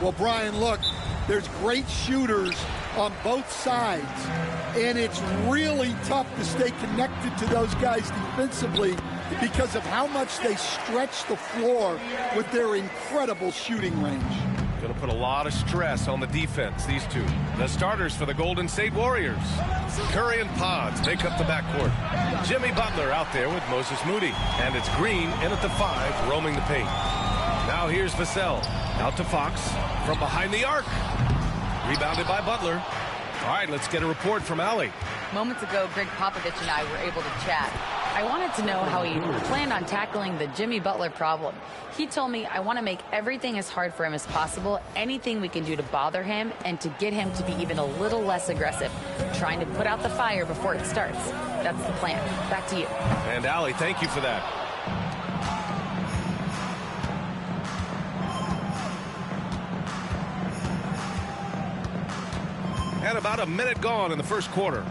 Well, Brian, look, there's great shooters on both sides, and it's really tough to stay connected to those guys defensively because of how much they stretch the floor with their incredible shooting range. Going to put a lot of stress on the defense, these two. The starters for the Golden State Warriors. Curry and Pods make up the backcourt. Jimmy Butler out there with Moses Moody. And it's Green in at the 5, roaming the paint. Now here's Vassell. Out to Fox from behind the arc. Rebounded by Butler. All right, let's get a report from Allie. Moments ago, Greg Popovich and I were able to chat. I wanted to know how he planned on tackling the Jimmy Butler problem. He told me, I want to make everything as hard for him as possible, anything we can do to bother him and to get him to be even a little less aggressive, trying to put out the fire before it starts. That's the plan. Back to you. And Allie, thank you for that. And about a minute gone in the first quarter.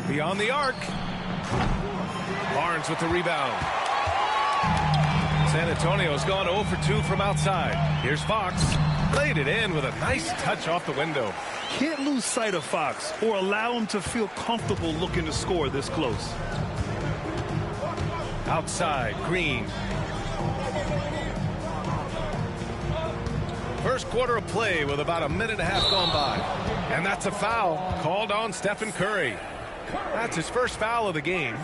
Beyond the arc. Barnes with the rebound. San Antonio's gone 0 for 2 from outside. Here's Fox. Laid it in with a nice touch off the window. Can't lose sight of Fox or allow him to feel comfortable looking to score this close. Outside, Green. First quarter of play with about a minute and a half gone by. And that's a foul called on Stephen Curry. That's his first foul of the game.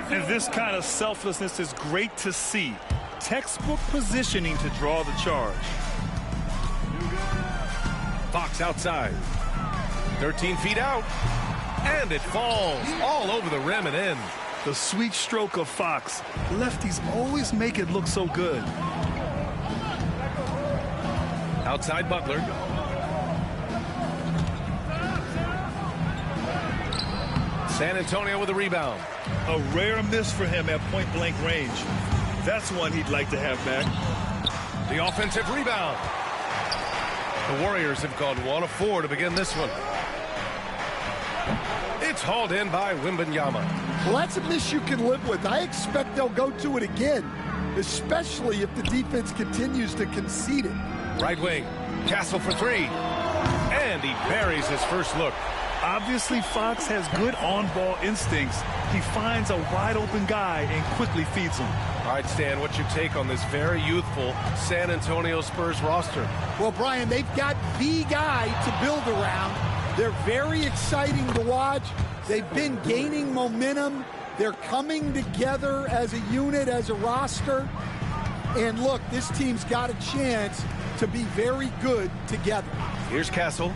And this kind of selflessness is great to see. Textbook positioning to draw the charge. Fox outside. 13 feet out. And it falls all over the rim and in. The sweet stroke of Fox. Lefties always make it look so good. Outside Butler. San Antonio with a rebound. A rare miss for him at point-blank range. That's one he'd like to have back. The offensive rebound. The Warriors have gone 1 of 4 to begin this one. It's hauled in by Wembenyama. Well, that's a miss you can live with. I expect they'll go to it again, especially if the defense continues to concede it. Right wing. Castle for 3. And he buries his first look. Obviously, Fox has good on-ball instincts. He finds a wide-open guy and quickly feeds him. All right, Stan, what's your take on this very youthful San Antonio Spurs roster? Well, Brian, they've got the guy to build around. They're very exciting to watch. They've been gaining momentum. They're coming together as a unit, as a roster. And look, this team's got a chance to be very good together. Here's Castle.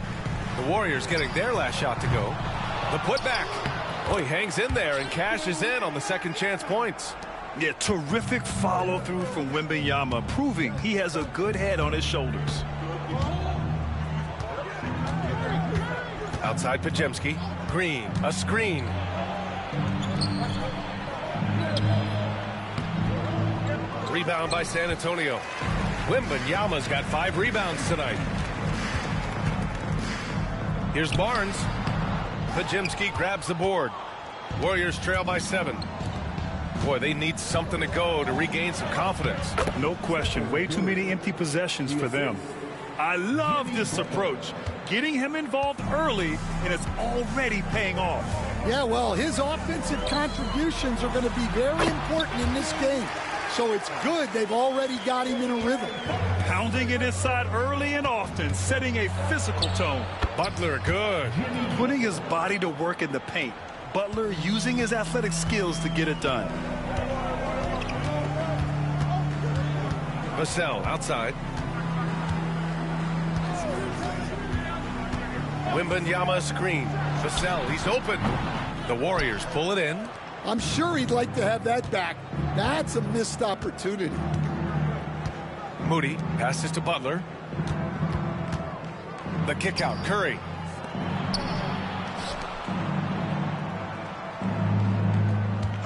The Warriors getting their last shot to go. The putback. Oh, he hangs in there and cashes in on the second chance points. Yeah, terrific follow-through from Wembenyama, proving he has a good head on his shoulders. Outside Pajemski. Green, a screen. Rebound by San Antonio. Wembenyama's got 5 rebounds tonight. Here's Barnes. Pajemski grabs the board. Warriors trail by 7. Boy, they need something to go to regain some confidence. No question. Way too many empty possessions for them. I love this approach. Getting him involved early, and it's already paying off. Yeah, well, his offensive contributions are going to be very important in this game. So it's good they've already got him in a rhythm. Pounding it inside early and often, setting a physical tone. Butler, good. Putting his body to work in the paint. Butler using his athletic skills to get it done. Vassell outside. Wembenyama screen. Vassell, he's open. The Warriors pull it in. I'm sure he'd like to have that back. That's a missed opportunity. Moody passes to Butler. The kick out, Curry.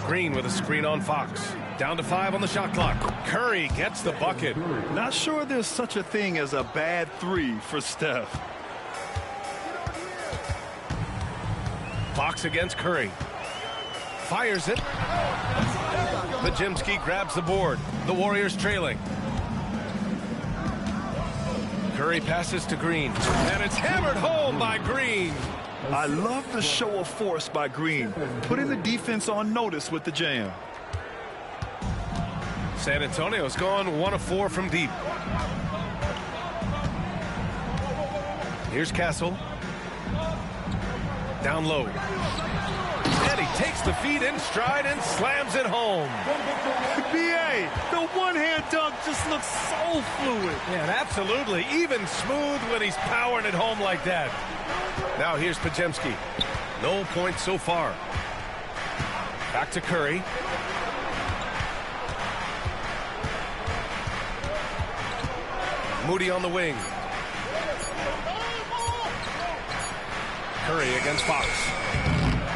Green with a screen on Fox. Down to 5 on the shot clock. Curry gets the bucket. Not sure there's such a thing as a bad 3 for Steph. Fox against Curry. Fires it. Pajemski grabs the board. The Warriors trailing. Curry passes to Green, and it's hammered home by Green. I love the show of force by Green, putting the defense on notice with the jam. San Antonio's gone 1 of 4 from deep. Here's Castle. Down low. And he takes the feed in stride and slams it home. B.A., the one-hand dunk just looks so fluid. Yeah, absolutely. Even smooth when he's powering it home like that. Now here's Podziemski. No points so far. Back to Curry. Moody on the wing. Curry against Fox.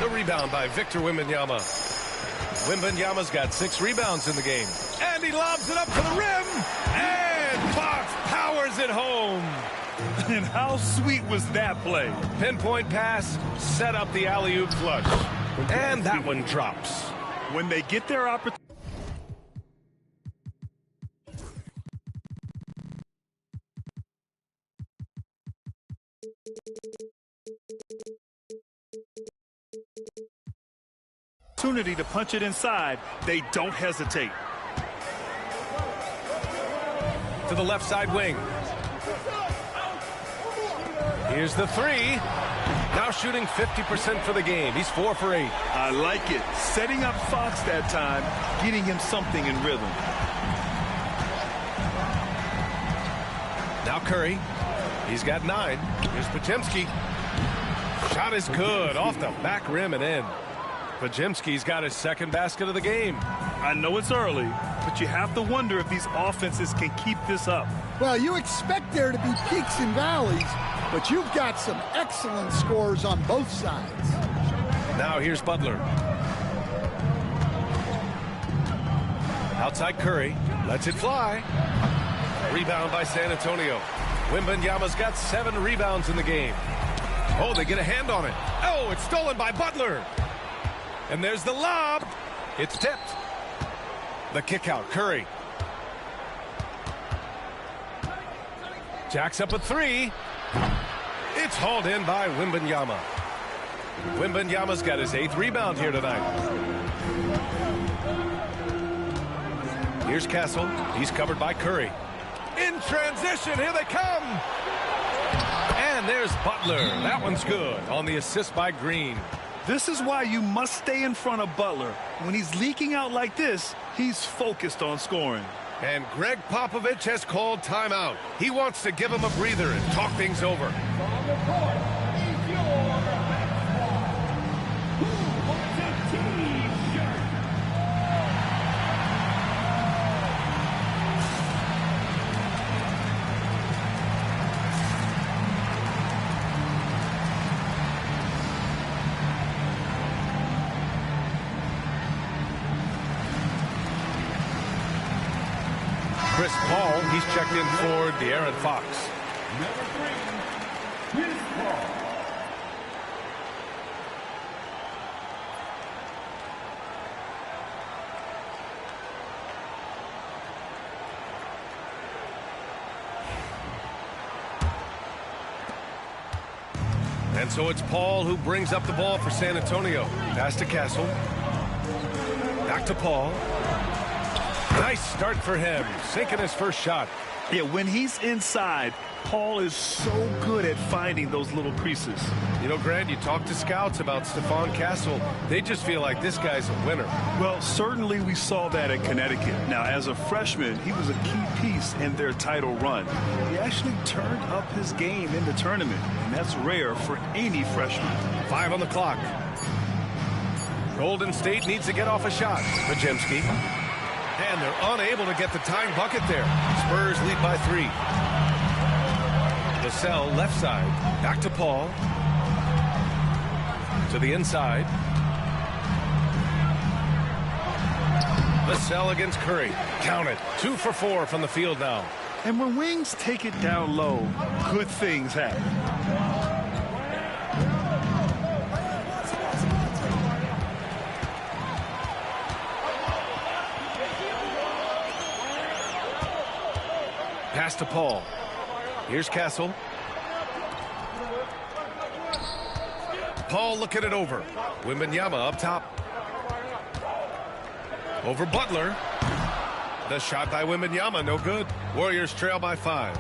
The rebound by Victor Wembenyama. Wembenyama's got 6 rebounds in the game. And he lobs it up to the rim. And Fox powers it home. And how sweet was that play? Pinpoint pass, set up the alley-oop flush. And that one drops. When they get their opportunity. To punch it inside, they don't hesitate. To the left side wing. Here's the 3. Now shooting 50% for the game. He's 4 for 8. I like it. Setting up Fox that time, getting him something in rhythm. Now Curry. He's got 9. Here's Podziemski. Shot is good. Off the back rim and in. Podziemski's got his 2nd basket of the game. I know it's early, but you have to wonder if these offenses can keep this up. Well, you expect there to be peaks and valleys, but you've got some excellent scores on both sides. Now here's Butler. Outside Curry. Lets it fly. Rebound by San Antonio. Wembenyama's got 7 rebounds in the game. Oh, they get a hand on it. Oh, it's stolen by Butler. And there's the lob. It's tipped. The kick out. Curry. Jacks up a 3. It's hauled in by Wembenyama. Wembenyama's got his 8th rebound here tonight. Here's Castle. He's covered by Curry. In transition. Here they come. And there's Butler. That one's good on the assist by Green. This is why you must stay in front of Butler. When he's leaking out like this, he's focused on scoring. And Greg Popovich has called timeout. He wants to give him a breather and talk things over. Chris Paul, he's checked in for De'Aaron Fox. Number 3, Chris Paul. And so it's Paul who brings up the ball for San Antonio. Pass to Castle. Back to Paul. Nice start for him, sinking his first shot. Yeah, when he's inside, Paul is so good at finding those little creases. You know, Grant, you talk to scouts about Stephon Castle. They just feel like this guy's a winner. Well, certainly we saw that at Connecticut. Now, as a freshman, he was a key piece in their title run. He actually turned up his game in the tournament, and that's rare for any freshman. 5 on the clock. Golden State needs to get off a shot. Podziemski. And they're unable to get the tying bucket there. Spurs lead by 3. Vassell left side. Back to Paul. To the inside. Vassell against Curry. Count it. 2 for 4 from the field now. And when wings take it down low, good things happen. Pass to Paul. Here's Castle. Paul looking it over. Wembenyama up top. Over Butler. The shot by Wembenyama, no good. Warriors trail by 5.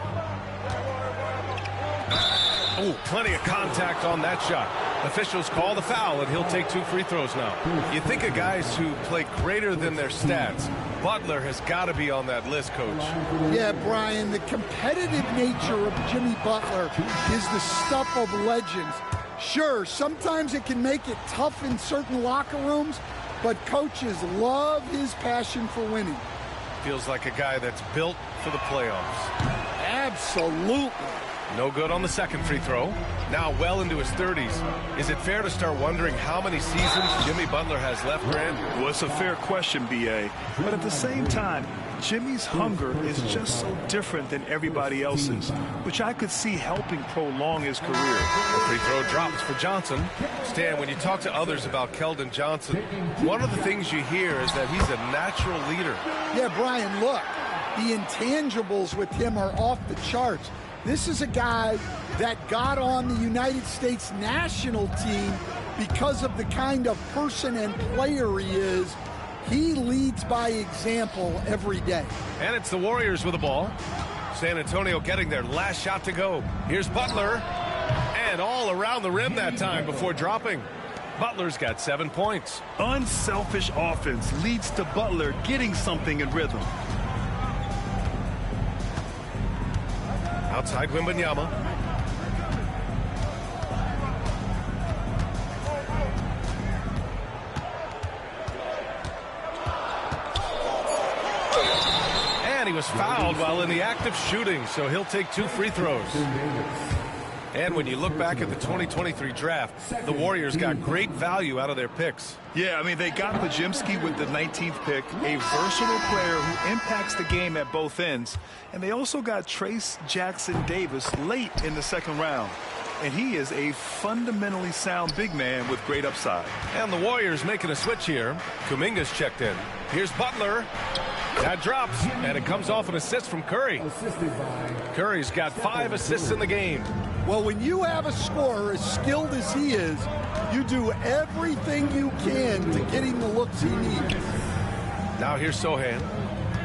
Oh, plenty of contact on that shot. Officials call the foul, and he'll take 2 free throws now. You think of guys who play greater than their stats. Butler has got to be on that list, Coach. Yeah, Brian, the competitive nature of Jimmy Butler is the stuff of legends. Sure, sometimes it can make it tough in certain locker rooms, but coaches love his passion for winning. Feels like a guy that's built for the playoffs. Absolutely. No good on the second free throw. Now well into his 30s. Is it fair to start wondering how many seasons Jimmy Butler has left, Grant? Well, it's a fair question, B.A. But at the same time, Jimmy's hunger is just so different than everybody else's, which I could see helping prolong his career. The free throw drops for Johnson. Stan, when you talk to others about Keldon Johnson, one of the things you hear is that he's a natural leader. Yeah, Brian, look, the intangibles with him are off the charts. This is a guy that got on the United States national team because of the kind of person and player he is. He leads by example every day. And it's the Warriors with the ball. San Antonio getting their last shot to go. Here's Butler. And all around the rim that time before dropping. Butler's got 7 points. Unselfish offense leads to Butler getting something in rhythm. Outside Wembenyama. And he was fouled while in the act of shooting, so he'll take 2 free throws. And when you look back at the 2023 draft, the Warriors got great value out of their picks. Yeah, I mean, they got Pajimski with the 19th pick, a versatile player who impacts the game at both ends. And they also got Trace Jackson-Davis late in the second round. And he is a fundamentally sound big man with great upside. And the Warriors making a switch here. Kuminga's checked in. Here's Butler. That drops, and it comes off an assist from Curry. Curry's got 5 assists in the game. Well, when you have a scorer as skilled as he is, you do everything you can to get him the looks he needs. Now here's Sohan.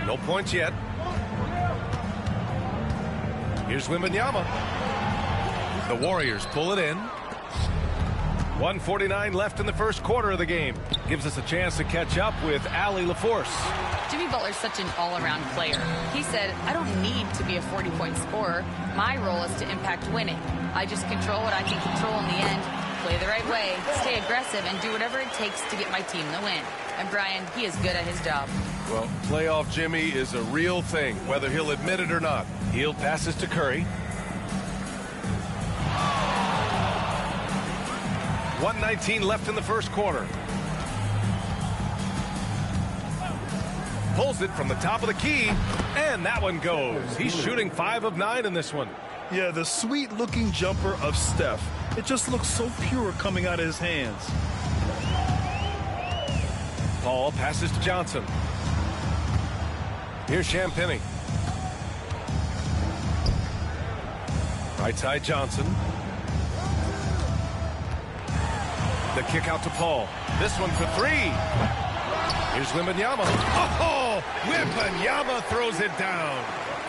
No points yet. Here's Wembenyama. The Warriors pull it in. 1:49 left in the first quarter of the game. Gives us a chance to catch up with Allie LaForce. Jimmy Butler's such an all-around player. He said, I don't need to be a 40-point scorer. My role is to impact winning. I just control what I can control in the end, play the right way, stay aggressive, and do whatever it takes to get my team the win. And Brian, he is good at his job. Well, playoff Jimmy is a real thing, whether he'll admit it or not. He'll passes to Curry. 1:19 left in the first quarter. Pulls it from the top of the key, and that one goes. He's shooting 5 of 9 in this one. Yeah, the sweet-looking jumper of Steph. It just looks so pure coming out of his hands. Paul passes to Johnson. Here's Champagnie. Right side Johnson. The kick out to Paul. This one for 3. Here's Wembenyama. Oh, Wembenyama throws it down.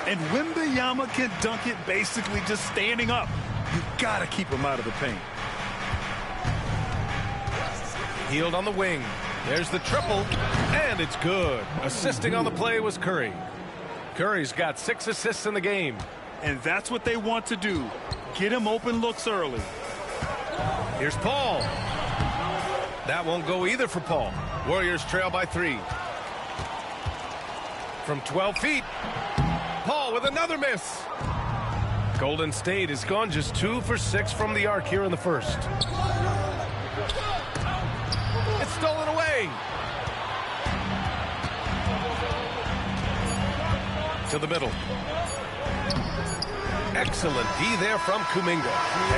And Wembenyama can dunk it basically just standing up. You gotta keep him out of the paint. Healed on the wing. There's the triple, and it's good. Assisting on the play was Curry. Curry's got 6 assists in the game. And that's what they want to do. Get him open looks early. Here's Paul. That won't go either for Paul. Warriors trail by 3. From 12 feet. Paul with another miss. Golden State has gone just 2 for 6 from the arc here in the first. It's stolen away. To the middle. Excellent D there from Kuminga.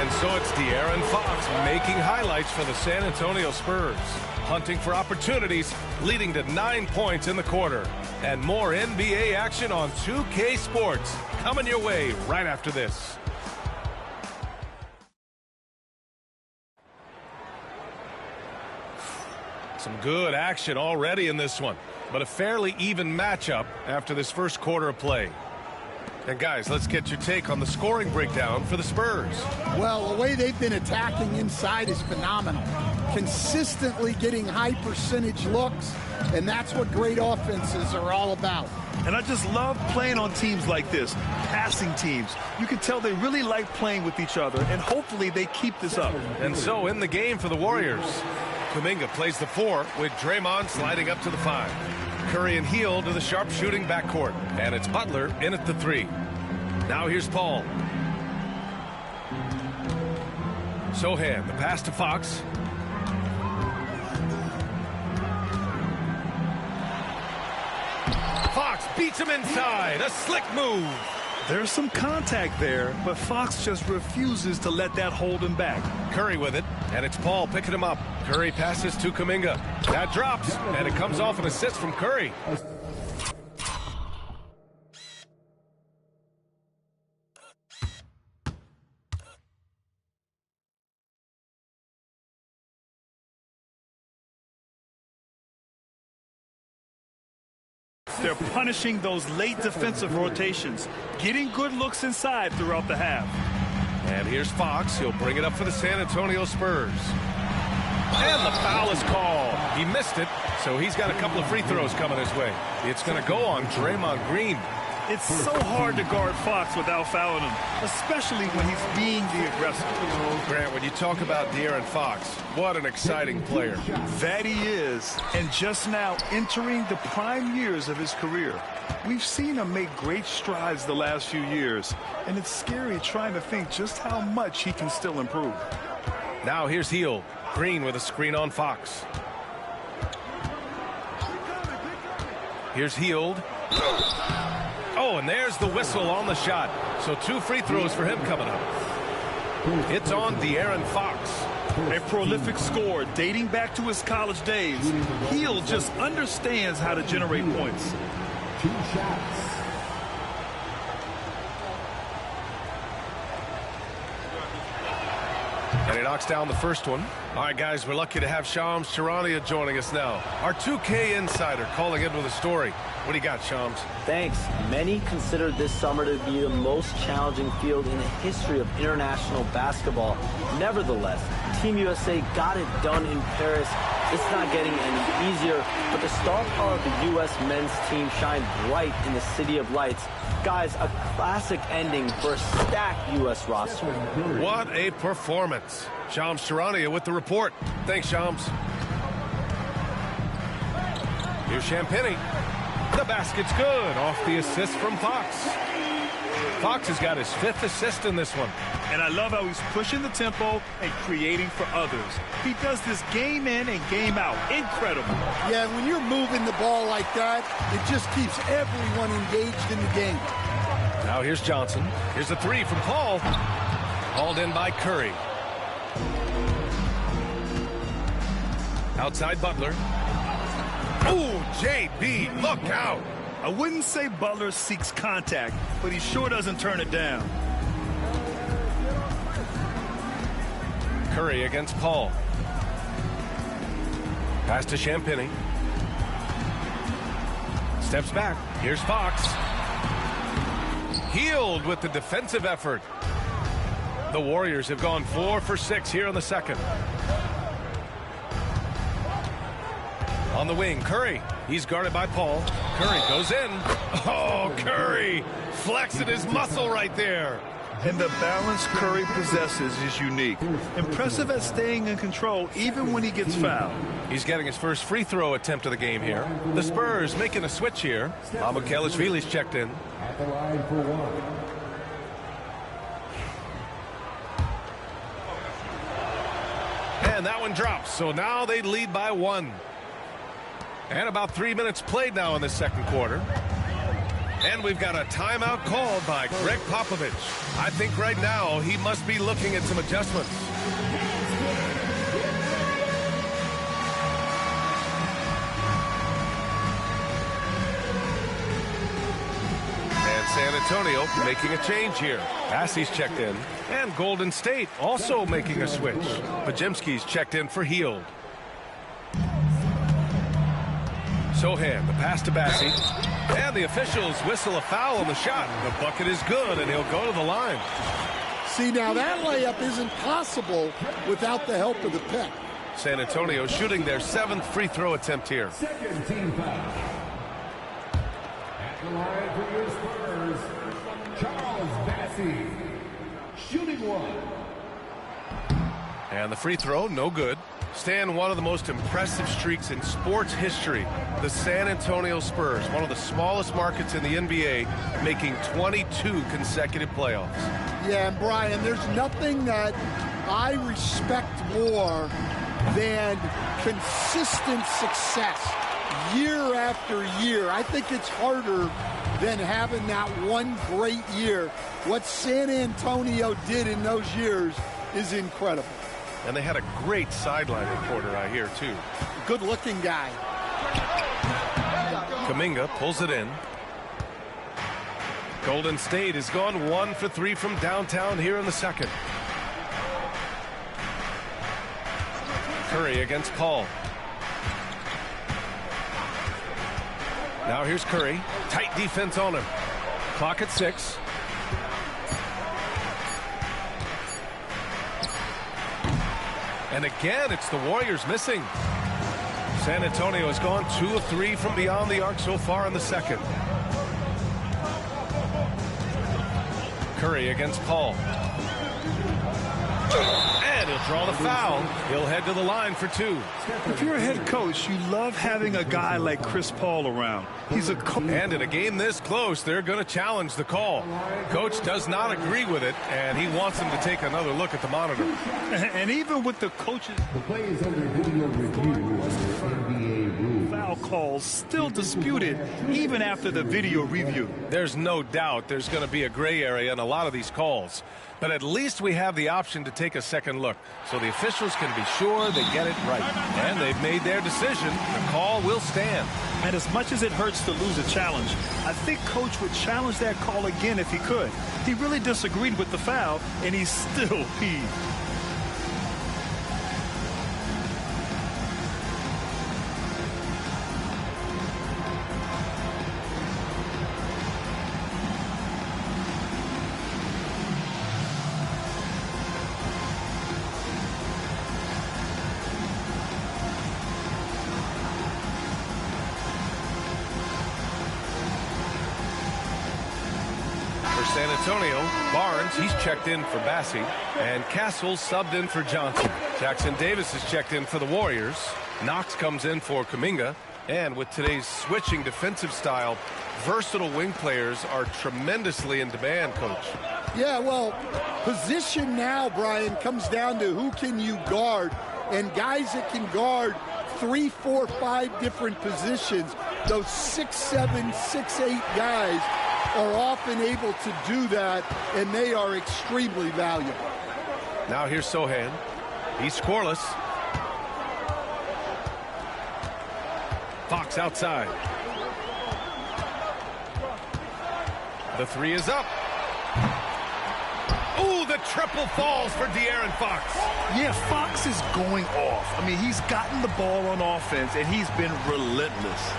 And so it's De'Aaron Fox making highlights for the San Antonio Spurs. Hunting for opportunities, leading to 9 points in the quarter. And more NBA action on 2K Sports coming your way right after this. Some good action already in this one, but a fairly even matchup after this first quarter of play. And guys, let's get your take on the scoring breakdown for the Spurs. Well, the way they've been attacking inside is phenomenal. Consistently getting high percentage looks, and that's what great offenses are all about. And I just love playing on teams like this, passing teams. You can tell they really like playing with each other, and hopefully they keep this up. And so in the game for the Warriors, Kuminga plays the 4 with Draymond sliding up to the 5. Curry and Hield to the sharpshooting backcourt. And it's Butler in at the 3. Now here's Paul. Sohan, the pass to Fox. Fox beats him inside. A slick move. There's some contact there, but Fox just refuses to let that hold him back. Curry with it, and it's Paul picking him up. Curry passes to Kuminga. That drops, and it comes off an assist from Curry. They're punishing those late defensive rotations, getting good looks inside throughout the half. And here's Fox. He'll bring it up for the San Antonio Spurs. And the foul is called. He missed it, so he's got a couple of free throws coming his way. It's going to go on Draymond Green. It's so hard to guard Fox without fouling him, especially when he's being the aggressor. Grant, when you talk about De'Aaron Fox, what an exciting player. That he is, and just now entering the prime years of his career. We've seen him make great strides the last few years, and it's scary trying to think just how much he can still improve. Now here's Hield. Green with a screen on Fox. Here's Hield. Oh, and there's the whistle on the shot. So 2 free throws for him coming up. It's on De'Aaron Fox. A prolific scorer dating back to his college days. Hield just understands how to generate points. 2 shots. And he knocks down the first one. All right, guys, we're lucky to have Shams Charania joining us now. Our 2K insider calling in with a story. What do you got, Shams? Thanks. Many consider this summer to be the most challenging field in the history of international basketball. Nevertheless, Team USA got it done in Paris. It's not getting any easier, but the star power of the U.S. men's team shined bright in the City of Lights. Guys, a classic ending for a stacked U.S. roster. What a performance. Shams Charania with the report. Thanks, Shams. Here's Champagnie. The basket's good off the assist from Fox. Fox has got his 5th assist in this one. And I love how he's pushing the tempo and creating for others. He does this game in and game out. Incredible. Yeah, when you're moving the ball like that, it just keeps everyone engaged in the game. Now here's Johnson. Here's a 3 from Paul. Hauled in by Curry. Outside Butler. Ooh, JB, look out. I wouldn't say Butler seeks contact, but he sure doesn't turn it down. Curry against Paul. Pass to Champagnie. Steps back. Here's Fox. Hield with the defensive effort. The Warriors have gone 4 for 6 here in the second. On the wing, Curry. He's guarded by Paul. Curry goes in. Oh, Curry flexing his muscle right there. And the balance Curry possesses is unique. Impressive at staying in control even when he gets fouled. He's getting his first free throw attempt of the game here. The Spurs making a switch here. Amakelashvili's checked in. At the line for 1. And that one drops. So now they lead by 1. And about 3 minutes played now in the second quarter. And we've got a timeout called by Greg Popovich. I think right now he must be looking at some adjustments. And San Antonio making a change here. Bassey's checked in. And Golden State also making a switch. Pajemski's checked in for Hield. Sohan, the pass to Bassey. And the officials whistle a foul on the shot. The bucket is good, and he'll go to the line. See, now that layup isn't possible without the help of the pick. San Antonio shooting their 7th free throw attempt here. Second team foul. At the line for your Spurs, Charles Bassey. Shooting one. And the free throw, no good. Stan, one of the most impressive streaks in sports history. The San Antonio Spurs, one of the smallest markets in the NBA, making 22 consecutive playoffs. Yeah, and Brian, there's nothing that I respect more than consistent success year after year. I think it's harder than having that one great year. What San Antonio did in those years is incredible. And they had a great sideline reporter, I hear, too. Good-looking guy. Kuminga pulls it in. Golden State has gone 1 for 3 from downtown here in the second. Curry against Paul. Now here's Curry. Tight defense on him. Clock at 6. And again, it's the Warriors missing. San Antonio has gone 2 of 3 from beyond the arc so far in the second. Curry against Paul. And he'll draw the foul. He'll head to the line for 2. If you're a head coach, you love having a guy like Chris Paul around. He's a coach. And in a game this close, they're going to challenge the call. Coach does not agree with it, and he wants him to take another look at the monitor. And even with the coaches, The play is under video review under NBA rules. foul calls still disputed even after the video review. There's no doubt there's going to be a gray area in a lot of these calls. But at least we have the option to take a second look, so the officials can be sure they get it right. And they've made their decision. The call will stand. And as much as it hurts to lose a challenge, I think Coach would challenge that call again if he could. He really disagreed with the foul, and he's still peeved. San Antonio, Barnes, he's checked in for Bassey, and Castle subbed in for Johnson. Jackson Davis is checked in for the Warriors. Knox comes in for Kuminga, and with today's switching defensive style, versatile wing players are tremendously in demand, Coach. Yeah, well, position now, Brian, comes down to who can you guard, and guys that can guard 3, 4, 5 different positions. Those 6'7", 6'8" guys are often able to do that, and they are extremely valuable. Now here's Sohan. He's scoreless. Fox outside. The 3 is up. Ooh, the triple falls for De'Aaron Fox. Yeah, Fox is going off. I mean, he's gotten the ball on offense, and he's been relentless.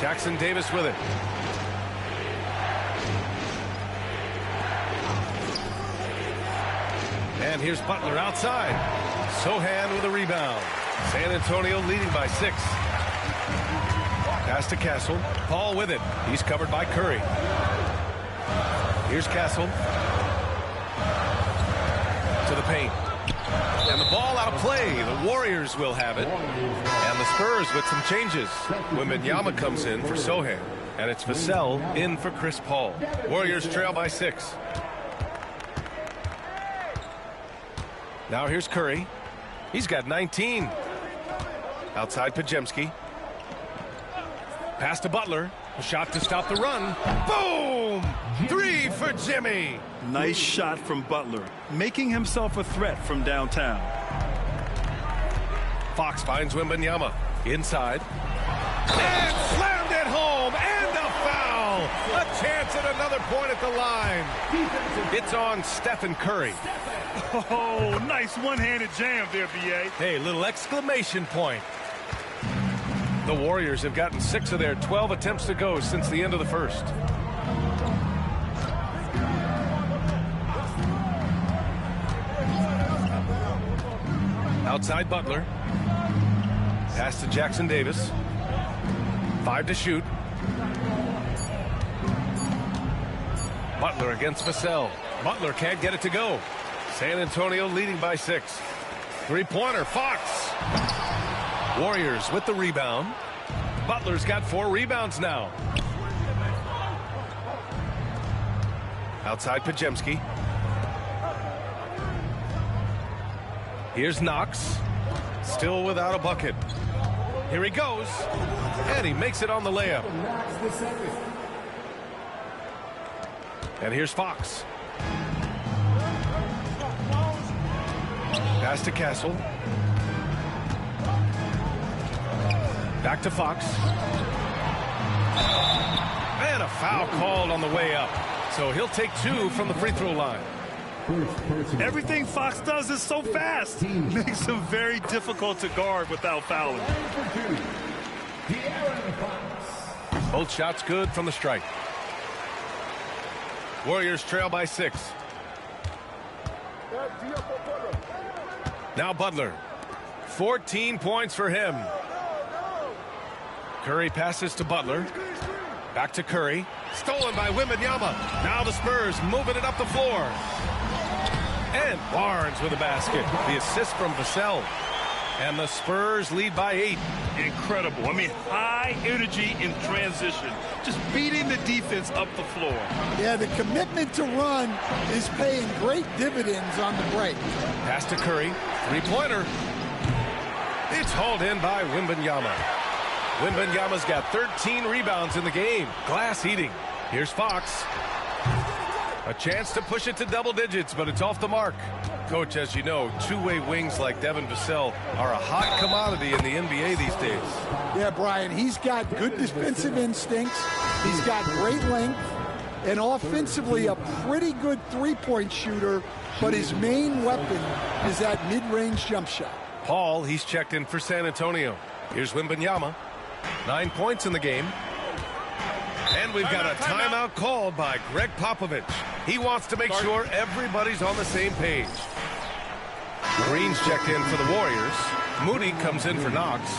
Jackson Davis with it. And here's Butler outside. Sohan with a rebound. San Antonio leading by 6. Pass to Castle. Paul with it. He's covered by Curry. Here's Castle. To the paint. And the ball out of play. The Warriors will have it. And the Spurs with some changes. Wembenyama comes in for Sohan. And it's Vassell in for Chris Paul. Warriors trail by 6. Now here's Curry. He's got 19. Outside Pajemski. Pass to Butler. A shot to stop the run. Boom! 3 for Jimmy. Nice shot from Butler, making himself a threat from downtown. Fox finds Wembenyama. Inside. And slammed it home. And a foul. A chance at another point at the line. It's on Stephen Curry. Oh, nice one-handed jam there, B.A. Hey, little exclamation point. The Warriors have gotten 6 of their 12 attempts to go since the end of the first. Outside Butler. Pass to Jackson Davis. 5 to shoot. Butler against Vassell. Butler can't get it to go. San Antonio leading by 6. Three-pointer, Fox. Warriors with the rebound. Butler's got 4 rebounds now. Outside Pajemski. Here's Knox. Still without a bucket. Here he goes. And he makes it on the layup. And here's Fox. Pass to Castle. Back to Fox. And a foul called on the way up. So he'll take 2 from the free throw line. Everything Fox does is so fast. Makes him very difficult to guard without fouling. Both shots good from the strike. Warriors trail by 6. Now Butler. 14 points for him. Curry passes to Butler. Back to Curry. Stolen by Wembenyama. Now the Spurs moving it up the floor. And Barnes with a basket. The assist from Vassell. And the Spurs lead by 8. Incredible. I mean, high energy in transition. Just beating the defense up the floor. Yeah, the commitment to run is paying great dividends on the break. Pass to Curry. Three-pointer. It's hauled in by Wembenyama. Wembenyama's got 13 rebounds in the game. Glass eating. Here's Fox. A chance to push it to double digits, but it's off the mark. Coach, as you know, two-way wings like Devin Vassell are a hot commodity in the NBA these days. Yeah, Brian, he's got good defensive instincts. He's got great length. And offensively, a pretty good three-point shooter, but his main weapon is that mid-range jump shot. Paul, he's checked in for San Antonio. Here's Wembenyama. 9 points in the game. And we've got a timeout called by Greg Popovich. He wants to make sure everybody's on the same page. Green's checked in for the Warriors. Moody comes in for Knox.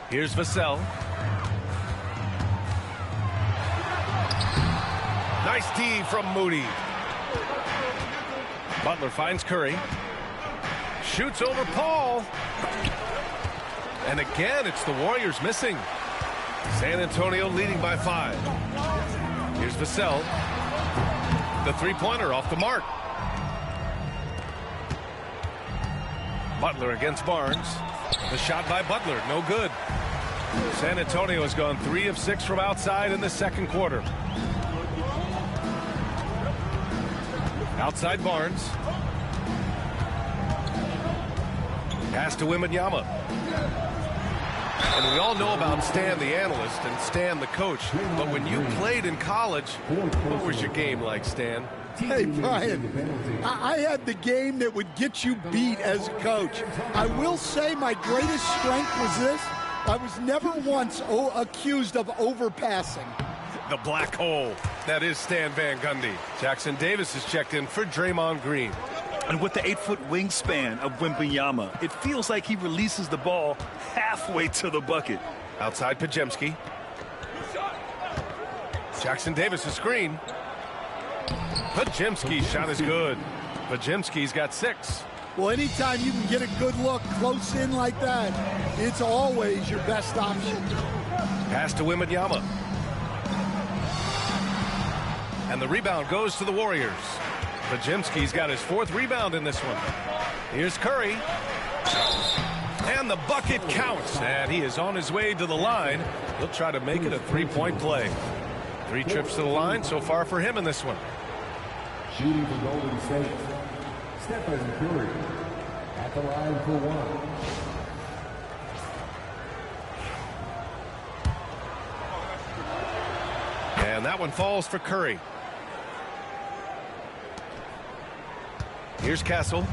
Here's Vassell. Nice D from Moody. Butler finds Curry. Shoots over Paul. And again, it's the Warriors missing. San Antonio leading by 5. Here's Vassell. The three-pointer off the mark. Butler against Barnes. The shot by Butler, no good. San Antonio has gone 3 of 6 from outside in the second quarter. Outside Barnes. Pass to Wembenyama. And we all know about Stan the analyst and Stan the coach. But when you played in college, what was your game like, Stan? Hey, Brian, I had the game that would get you beat as a coach. I will say my greatest strength was this. I was never once accused of overpassing. The black hole. That is Stan Van Gundy. Jackson Davis is checked in for Draymond Green. And with the 8-foot wingspan of Wembenyama, it feels like he releases the ball halfway to the bucket. Outside Pajemski. Jackson Davis' screen. Pajemski's shot is good. Pajemski's got 6. Well, anytime you can get a good look close in like that, it's always your best option. Pass to Wembenyama. And the rebound goes to the Warriors. Pajemski's got his 4th rebound in this one. Here's Curry. And the bucket counts, and he is on his way to the line. He'll try to make it a three-point play. 3 trips to the line so far for him in this one. Shooting for Golden State, Stephen Curry at the line for 1. And that one falls for Curry. Here's Castle.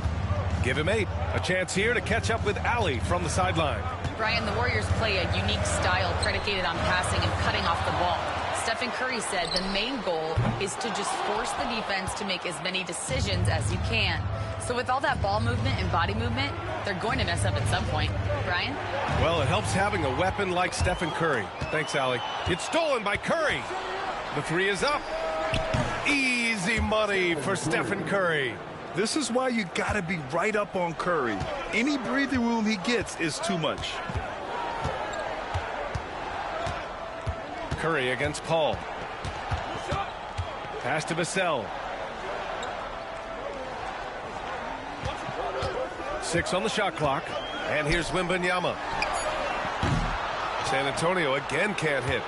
Give him 8. A chance here to catch up with Alley from the sideline. Brian, the Warriors play a unique style predicated on passing and cutting off the ball. Stephen Curry said the main goal is to just force the defense to make as many decisions as you can. So with all that ball movement and body movement, they're going to mess up at some point. Brian? Well, it helps having a weapon like Stephen Curry. Thanks, Allie. It's stolen by Curry. The 3 is up. Easy money for Stephen Curry. This is why you got to be right up on Curry. Any breathing room he gets is too much. Curry against Paul. Pass to Vassell. 6 on the shot clock. And here's Wembenyama. San Antonio again can't hit.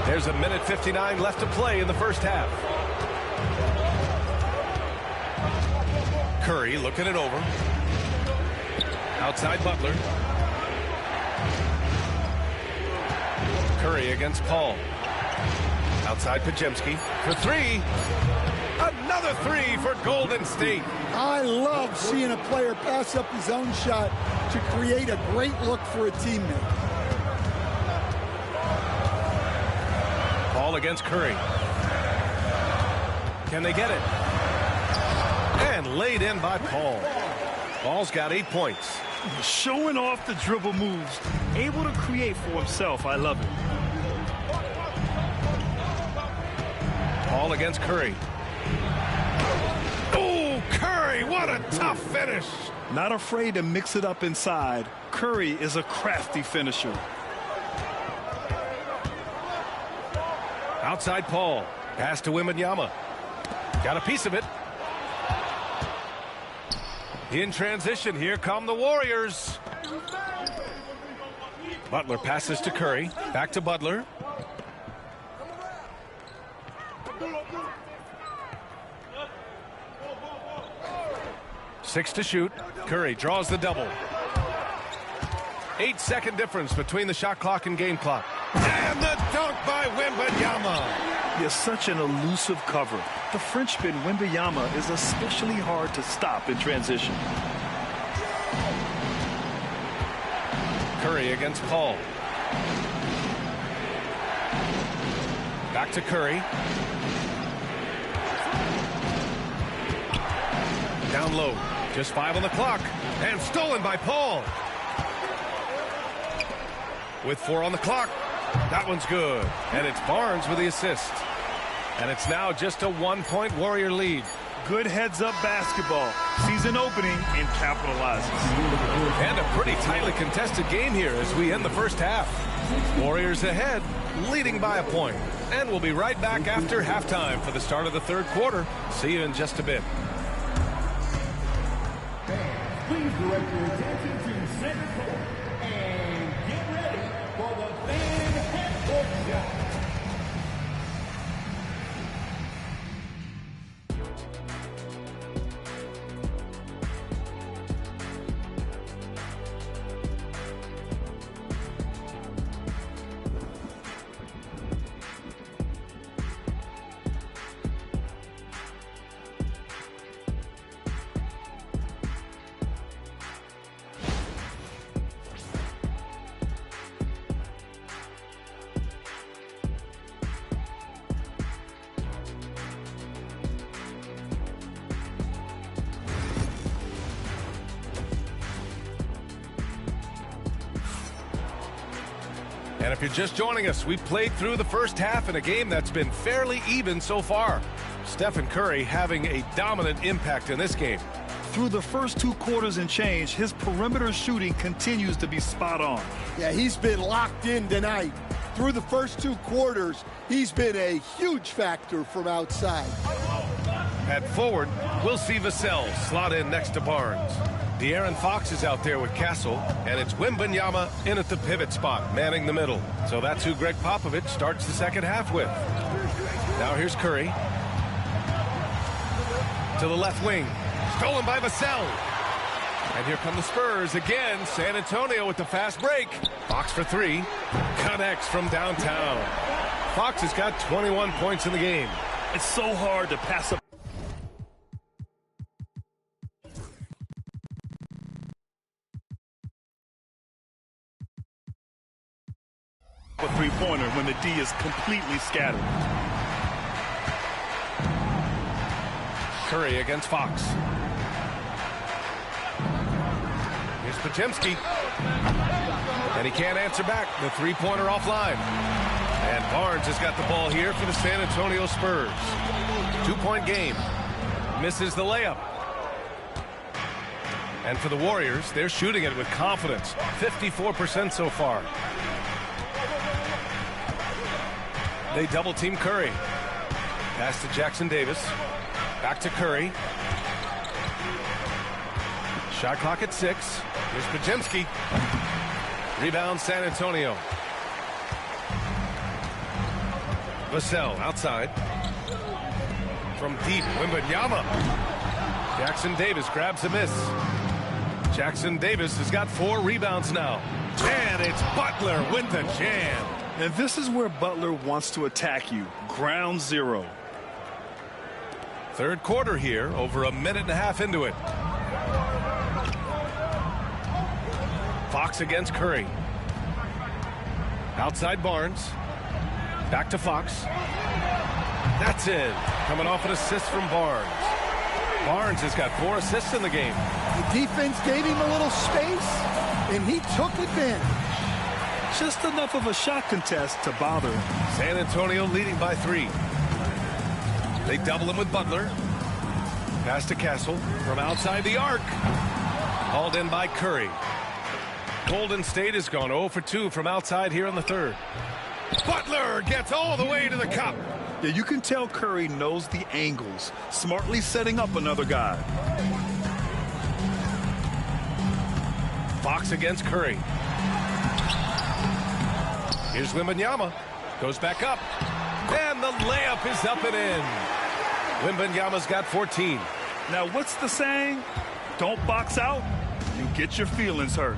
There's a minute 59 left to play in the first half. Curry looking it over. Outside Butler. Curry against Paul. Outside Pajemski for 3. Another 3 for Golden State. I love seeing a player pass up his own shot to create a great look for a teammate. Paul against Curry. Can they get it? And laid in by Paul. Paul's got 8 points. Showing off the dribble moves. Able to create for himself. I love it. Paul against Curry. Oh, Curry, what a tough finish. Not afraid to mix it up inside. Curry is a crafty finisher. Outside Paul. Pass to Wembenyama. Got a piece of it. In transition, here come the Warriors. Butler passes to Curry. Back to Butler. Six to shoot. Curry draws the double. 8-second difference between the shot clock and game clock. And the dunk by Wembenyama. He has such an elusive cover. The Frenchman Wembenyama is especially hard to stop in transition. Curry against Paul. Back to Curry. Down low. Just 5 on the clock. And stolen by Paul. With 4 on the clock. That one's good. And it's Barnes with the assist. And it's now just a 1-point Warrior lead. Good heads-up basketball. Season opening and capitalizes. And a pretty tightly contested game here as we end the first half. Warriors ahead, leading by a point. And we'll be right back after halftime for the start of the third quarter. See you in just a bit. Please direct your attention to center court and get ready for the fan head shot. And if you're just joining us, we played through the first half in a game that's been fairly even so far. Stephen Curry having a dominant impact in this game. Through the first 2 quarters and change, his perimeter shooting continues to be spot on. Yeah, he's been locked in tonight. Through the first 2 quarters, he's been a huge factor from outside. At forward, we'll see Vassell slot in next to Barnes. De'Aaron Fox is out there with Castle, and it's Wembenyama in at the pivot spot, manning the middle. So that's who Greg Popovich starts the second half with. Now here's Curry. To the left wing. Stolen by Vassell. And here come the Spurs again. San Antonio with the fast break. Fox for three. Connects from downtown. Fox has got 21 points in the game. It's so hard to pass up. A three-pointer when the D is completely scattered. Curry against Fox. Here's Podziemski. And he can't answer back. The three-pointer offline. And Barnes has got the ball here for the San Antonio Spurs. 2-point game. Misses the layup. And for the Warriors, they're shooting it with confidence. 54% so far. They double-team Curry. Pass to Jackson Davis. Back to Curry. Shot clock at 6. Here's Podziemski. Rebound San Antonio. Vassell outside. From deep, Wembenyama. Jackson Davis grabs a miss. Jackson Davis has got 4 rebounds now. And it's Butler with the jam. And this is where Butler wants to attack you. Ground zero. Third quarter here, over a minute and a half into it. Fox against Curry. Outside Barnes. Back to Fox. That's in. Coming off an assist from Barnes. Barnes has got 4 assists in the game. The defense gave him a little space, and he took advantage. Just enough of a shot contest to bother him. San Antonio leading by 3. They double him with Butler. Pass to Castle from outside the arc. Hauled in by Curry. Golden State has gone 0 for 2 from outside here in the third. Butler gets all the way to the cup. Yeah, you can tell Curry knows the angles, smartly setting up another guy. Fox against Curry. Here's Wembenyama. Goes back up. And the layup is up and in. Wembenyama's got 14. Now, what's the saying? Don't box out. You get your feelings hurt.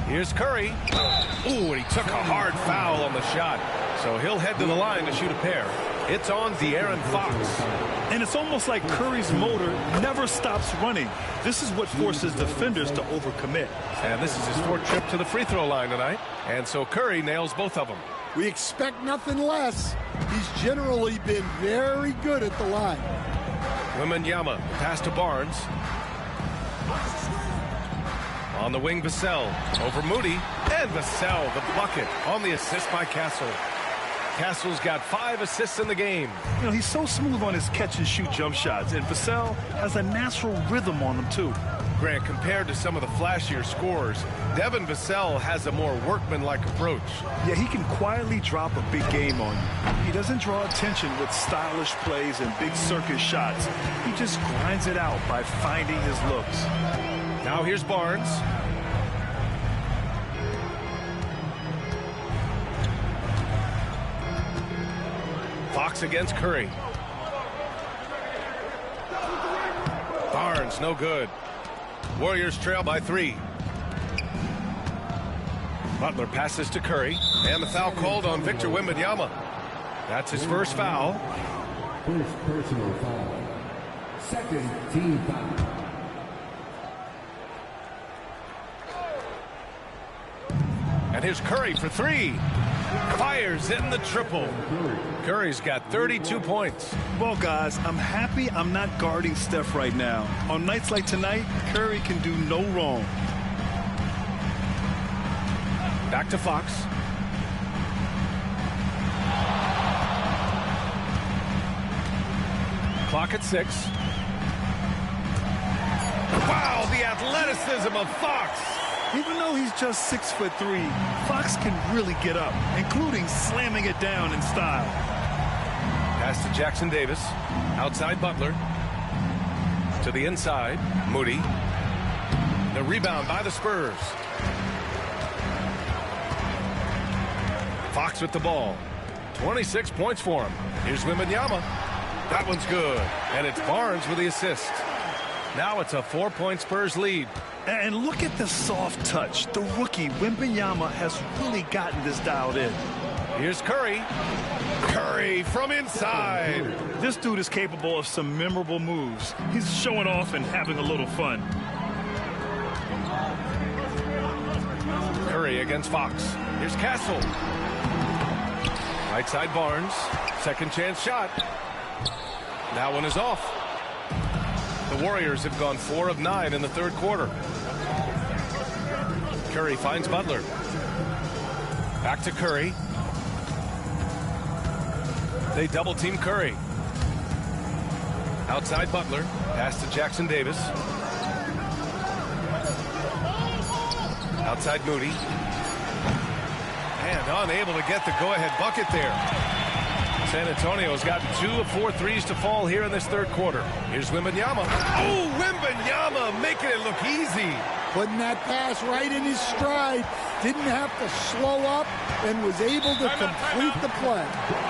Here's Curry. Ooh, and he took a hard foul on the shot. So he'll head to the line to shoot a pair. It's on De'Aaron Fox. And it's almost like Curry's motor never stops running. This is what forces defenders to overcommit. And this is his 4th trip to the free throw line tonight. And so Curry nails both of them. We expect nothing less. He's generally been very good at the line. Wembenyama, pass to Barnes. On the wing, Vassell. Over Moody. And Vassell, the bucket, on the assist by Castle. Castle's got 5 assists in the game. You know, he's so smooth on his catch-and-shoot jump shots, and Vassell has a natural rhythm on him, too. Grant, compared to some of the flashier scorers, Devin Vassell has a more workmanlike approach. Yeah, he can quietly drop a big game on you. He doesn't draw attention with stylish plays and big circus shots. He just grinds it out by finding his looks. Now here's Barnes. Fox against Curry. Barnes, no good. Warriors trail by 3. Butler passes to Curry. And the foul called on Victor Wembenyama. That's his first foul. First personal foul. Second team foul. And here's Curry for 3. Fires in the triple. Curry's got 32 points. Well, guys, I'm happy I'm not guarding Steph right now. On nights like tonight, Curry can do no wrong. Back to Fox. Clock at 6. Wow, the athleticism of Fox. Even though he's just 6'3", Fox can really get up, including slamming it down in style. Pass to Jackson Davis. Outside Butler. To the inside, Moody. The rebound by the Spurs. Fox with the ball. 26 points for him. Here's Wembenyama. That one's good. And it's Barnes with the assist. Now it's a 4-point Spurs lead. And look at the soft touch. The rookie, Wembenyama, has really gotten this dialed in. Here's Curry. Curry from inside. This dude is capable of some memorable moves. He's showing off and having a little fun. Curry against Fox. Here's Castle. Right side Barnes. Second chance shot. That one is off. The Warriors have gone 4 of 9 in the third quarter. Curry finds Butler. Back to Curry. They double team Curry. Outside Butler. Pass to Jackson Davis. Outside Moody. And unable to get the go-ahead bucket there. San Antonio's gotten 2 of 4 threes to fall here in this third quarter. Here's Wembenyama. Oh, Wembenyama making it look easy. Putting that pass right in his stride. Didn't have to slow up and was able to complete the play.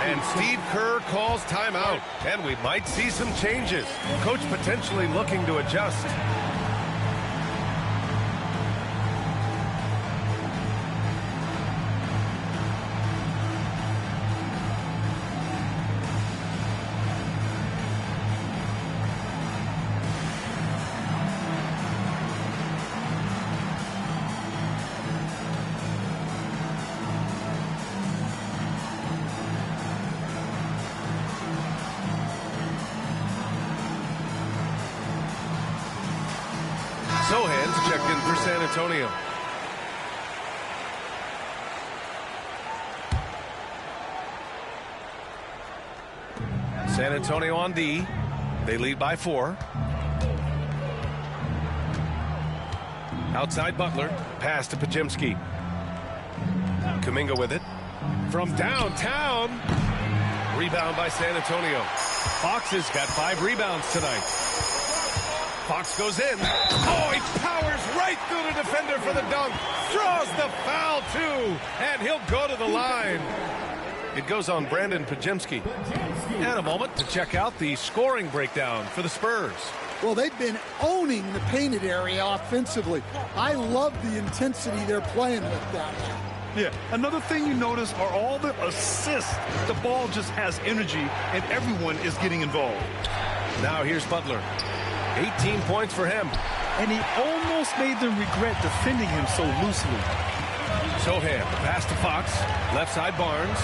And Steve Kerr calls timeout. And we might see some changes. Coach potentially looking to adjust. Sohan's checked in for San Antonio. San Antonio on D. They lead by 4. Outside Butler. Pass to Pajemski. Kuminga with it. From downtown. Rebound by San Antonio. Fox has got 5 rebounds tonight. Fox goes in. Oh, he powers right through the defender for the dunk. Draws the foul, too. And he'll go to the line. It goes on Brandon Pajemski. And a moment to check out the scoring breakdown for the Spurs. Well, they've been owning the painted area offensively. I love the intensity they're playing with down there. Yeah, another thing you notice are all the assists. The ball just has energy, and everyone is getting involved. Now here's Butler. 18 points for him. And he almost made them regret defending him so loosely. Sohan, pass to Fox. Left side Barnes.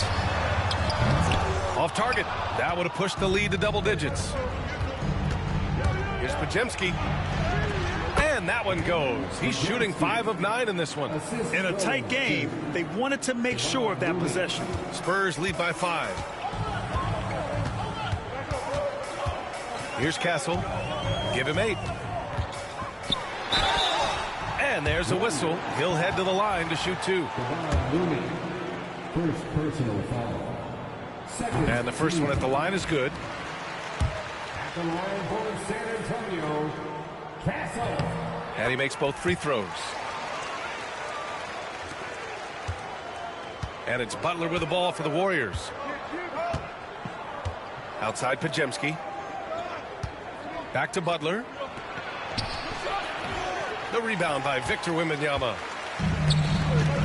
Off target. That would have pushed the lead to double digits. Here's Pajemski. And that one goes. He's shooting 5 of 9 in this one. In a tight game, they wanted to make sure of that possession. Spurs lead by 5. Here's Castle. Give him 8. And there's a whistle. He'll head to the line to shoot 2. First personal foul. And the first one at the line is good. At the line for San Antonio, Castle. And he makes both free throws. And it's Butler with the ball for the Warriors. Outside Pajemski. Back to Butler. The rebound by Victor Wembenyama.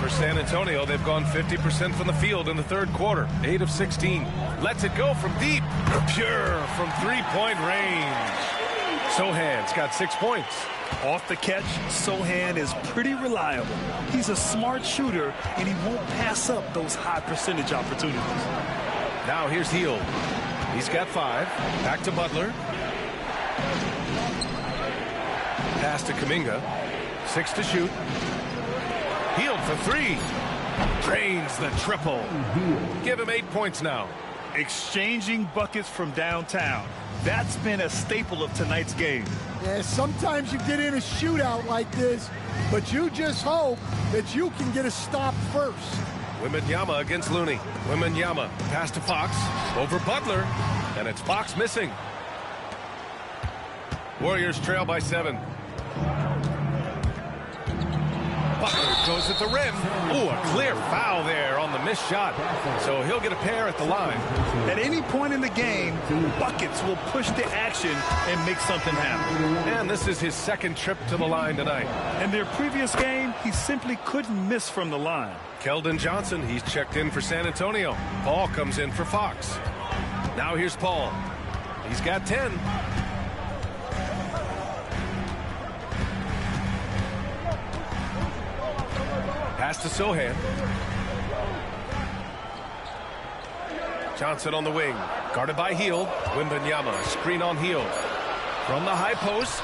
For San Antonio, they've gone 50% from the field in the third quarter. 8 of 16. Lets it go from deep. Pure from 3-point range. Sohan's got 6 points. Off the catch, Sohan is pretty reliable. He's a smart shooter, and he won't pass up those high percentage opportunities. Now here's Hield. He's got 5. Back to Butler. Pass to Kuminga. 6 to shoot. Hield for 3. Drains the triple. Give him 8 points now. Exchanging buckets from downtown. That's been a staple of tonight's game. Yeah, sometimes you get in a shootout like this, but you just hope that you can get a stop first. Wembenyama against Looney. Wembenyama pass to Fox. Over Butler. And it's Fox missing. Warriors trail by 7. Butler goes at the rim. Ooh, a clear foul there on the missed shot. So he'll get a pair at the line. At any point in the game, buckets will push the action and make something happen. And this is his second trip to the line tonight. In their previous game, he simply couldn't miss from the line. Keldon Johnson, he's checked in for San Antonio. Paul comes in for Fox. Now here's Paul. He's got 10. Pass to Sohan. Johnson on the wing. Guarded by Hield. Wembenyama. Screen on Hield. From the high post.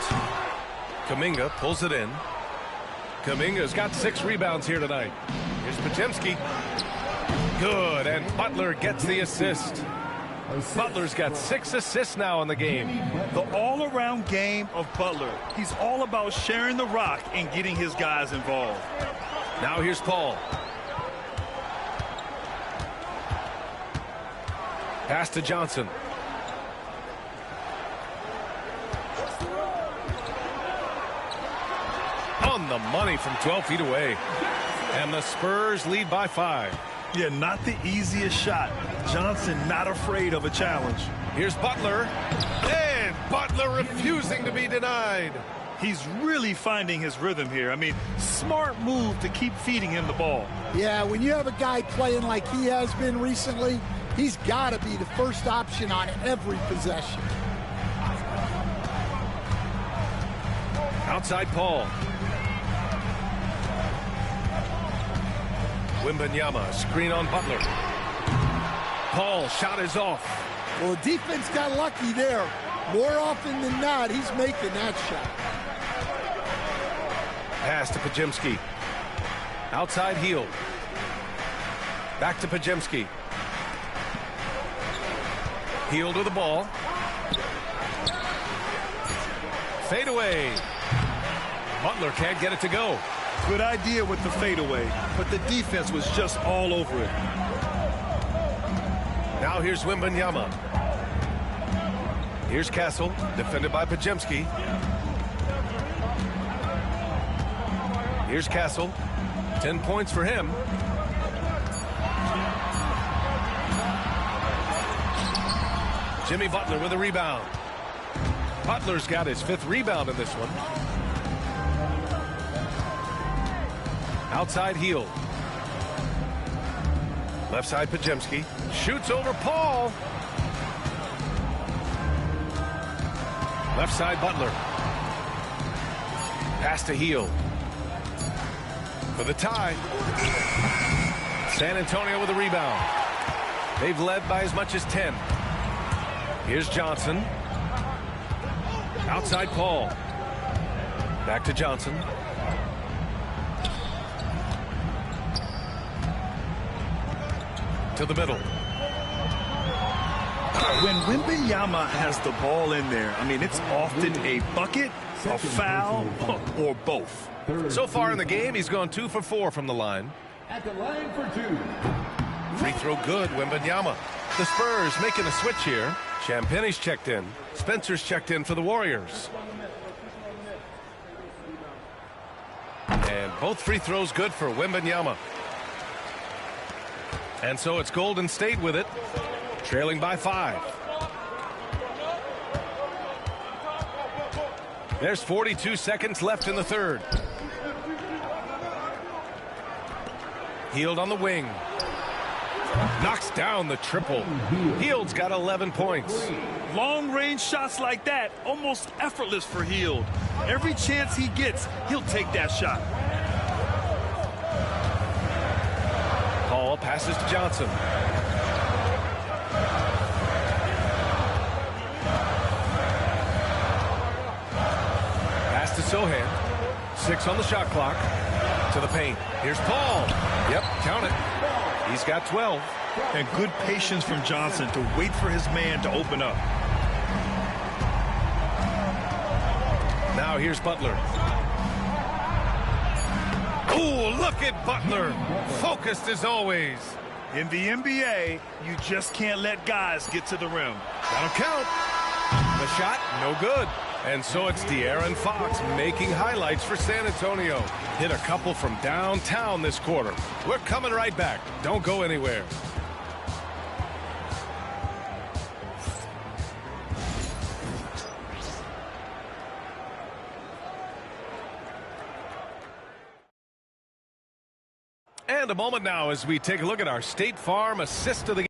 Kuminga pulls it in. Kuminga's got 6 rebounds here tonight. Here's Podziemski. Good. And Butler gets the assist. Butler's got 6 assists now in the game. The all-around game of Butler. He's all about sharing the rock and getting his guys involved. Now here's Paul. Pass to Johnson. On the money from 12 feet away. And the Spurs lead by 5. Yeah, not the easiest shot. Johnson not afraid of a challenge. Here's Butler. And Butler refusing to be denied. He's really finding his rhythm here. I mean, smart move to keep feeding him the ball. Yeah, when you have a guy playing like he has been recently, he's got to be the first option on every possession. Outside Paul. Wembenyama, screen on Butler. Paul, shot is off. Well, the defense got lucky there. More often than not, he's making that shot. Pass to Podziemski. Outside Hield. Back to Podziemski. Hield with the ball. Fade away. Butler can't get it to go. Good idea with the fadeaway, but the defense was just all over it. Now here's Wembenyama. Here's Castle, defended by Podziemski. Here's Castle. 10 points for him. Jimmy Butler with a rebound. Butler's got his 5th rebound in this one. Outside Hield. Left side Podziemski. Shoots over Paul. Left side Butler. Pass to Hield. For the tie. San Antonio with a rebound. They've led by as much as 10. Here's Johnson. Outside Paul. Back to Johnson. To the middle. When Wembenyama has the ball in there, I mean, it's often a bucket, a foul, or both. So far in the game, he's gone 2 for 4 from the line. At the line for 2. Free throw good, Wembenyama. The Spurs making a switch here. Champagne's checked in. Spencer's checked in for the Warriors. And both free throws good for Wembenyama. And so it's Golden State with it, trailing by 5. There's 42 seconds left in the third. Hield on the wing. Knocks down the triple. Hield's got 11 points. Long-range shots like that, almost effortless for Hield. Every chance he gets, he'll take that shot. Paul passes to Johnson. Pass to Sohan. 6 on the shot clock. To the paint. Here's Paul. Yep, count it. He's got 12. And good patience from Johnson to wait for his man to open up. Now here's Butler. Ooh, look at Butler. Focused as always. In the NBA, you just can't let guys get to the rim. That'll count. The shot, no good. And so it's De'Aaron Fox making highlights for San Antonio. Hit a couple from downtown this quarter. We're coming right back. Don't go anywhere. And a moment now as we take a look at our State Farm assist of the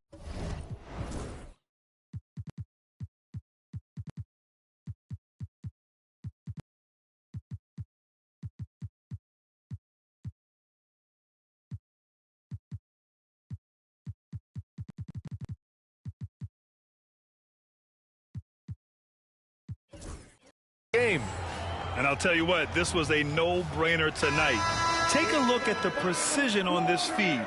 game. And I'll tell you what, this was a no-brainer tonight. Take a look at the precision on this feed.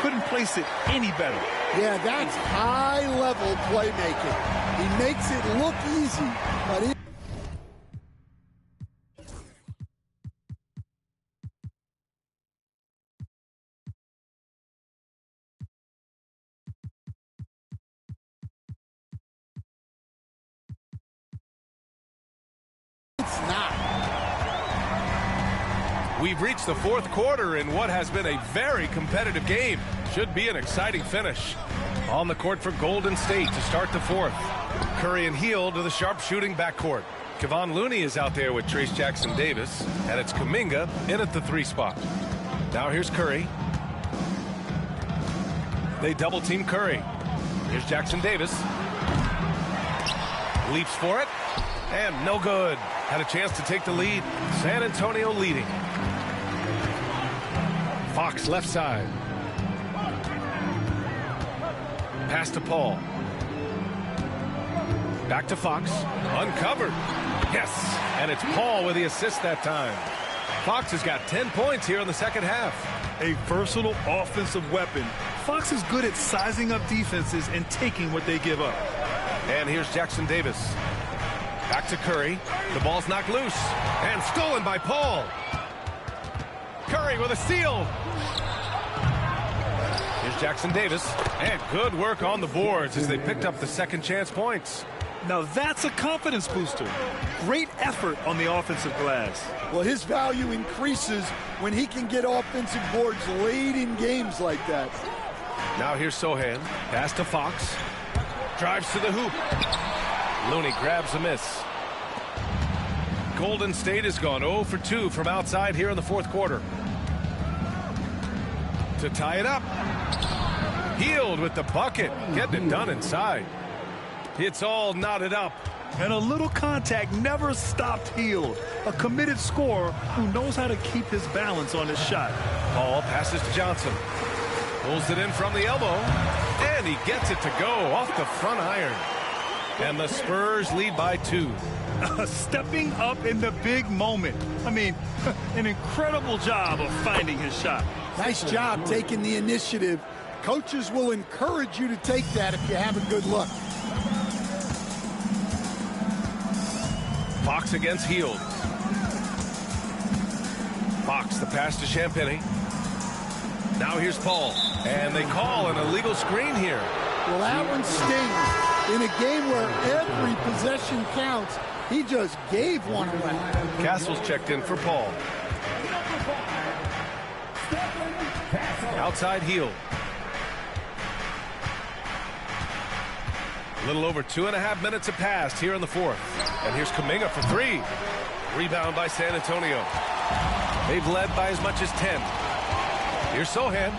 Couldn't place it any better. Yeah, that's high-level playmaking. He makes it look easy, but it's not. We've reached the fourth quarter in what has been a very competitive game. Should be an exciting finish. On the court for Golden State to start the fourth. Curry and Hield to the sharpshooting backcourt. Kevon Looney is out there with Trace Jackson-Davis, and it's Kuminga in at the 3 spot. Now here's Curry. They double-team Curry. Here's Jackson-Davis. Leaps for it, and no good. Had a chance to take the lead. San Antonio leading. Fox left side. Pass to Paul. Back to Fox. Uncovered. Yes. And it's Paul with the assist that time. Fox has got 10 points here in the second half. A versatile offensive weapon. Fox is good at sizing up defenses and taking what they give up. And here's Jackson-Davis. Back to Curry. The ball's knocked loose. And stolen by Paul. Curry with a steal. Here's Jackson-Davis. And good work on the boards as they picked up the second chance points. Now that's a confidence booster. Great effort on the offensive glass. Well, his value increases when he can get offensive boards late in games like that. Now here's Sohan. Pass to Fox. Drives to the hoop. Looney grabs a miss. Golden State has gone 0 for 2 from outside here in the fourth quarter. To tie it up. Hield with the bucket. Getting it done inside. It's all knotted up. And a little contact never stopped Hield. A committed scorer who knows how to keep his balance on his shot. Paul passes to Johnson. Pulls it in from the elbow. And he gets it to go off the front iron. And the Spurs lead by 2. Stepping up in the big moment. I mean, an incredible job of finding his shot. Nice job taking the initiative. Coaches will encourage you to take that if you have a good look. Fox against Hield. Fox, the pass to Champagnie. Now here's Paul. And they call an illegal screen here. Well, that one stings. In a game where every possession counts, he just gave one away. Castle's checked in for Paul. Outside Hield. A little over 2.5 minutes have passed here in the fourth. And here's Kuminga for 3. Rebound by San Antonio. They've led by as much as 10. Here's Sohan.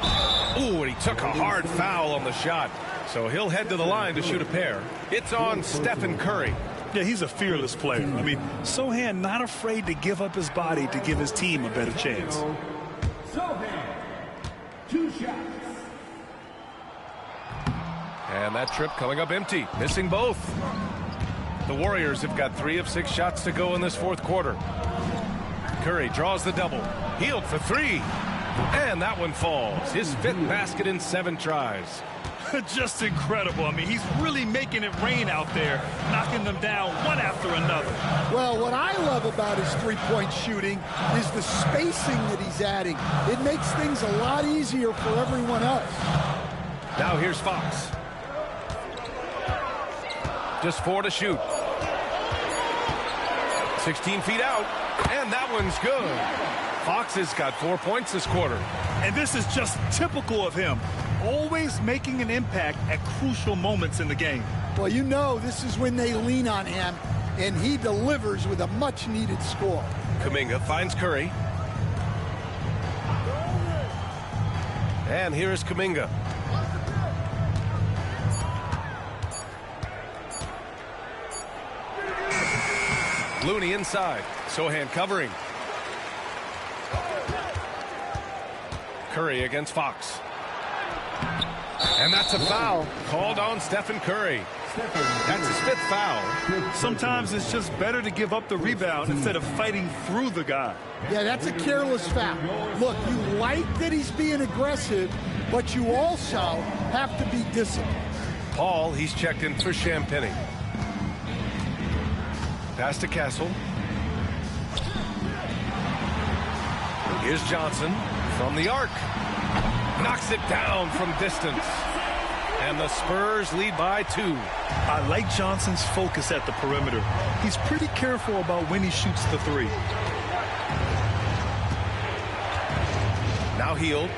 Ooh, and he took a hard foul on the shot. So he'll head to the line to shoot a pair. It's on Stephen Curry. Yeah, he's a fearless player. I mean, Sohan not afraid to give up his body to give his team a better chance. Sohan, 2 shots. And that trip coming up empty, missing both. The Warriors have got 3 of 6 shots to go in this fourth quarter. Curry draws the double. Hield for 3. And that one falls. His 5th basket in 7 tries. Just incredible. I mean, he's really making it rain out there, knocking them down one after another. Well, what I love about his three-point shooting is the spacing that he's adding. It makes things a lot easier for everyone else. Now here's Fox. Just 4 to shoot. 16 feet out, and that one's good. Fox has got 4 points this quarter. And this is just typical of him, always making an impact at crucial moments in the game. Well, you know this is when they lean on him, and he delivers with a much-needed score. Kuminga finds Curry. And here is Kuminga. Looney inside. Sohan covering. Curry against Fox. And that's a foul called on Stephen Curry. That's his 5th foul. Sometimes it's just better to give up the rebound instead of fighting through the guy. Yeah, that's a careless foul. Look, you like that he's being aggressive, but you also have to be disciplined. Paul, he's checked in for Champagny. Pass to Castle. Here's Johnson from the arc. Knocks it down from distance. And the Spurs lead by 2. I like Johnson's focus at the perimeter. He's pretty careful about when he shoots the 3. Now Hield.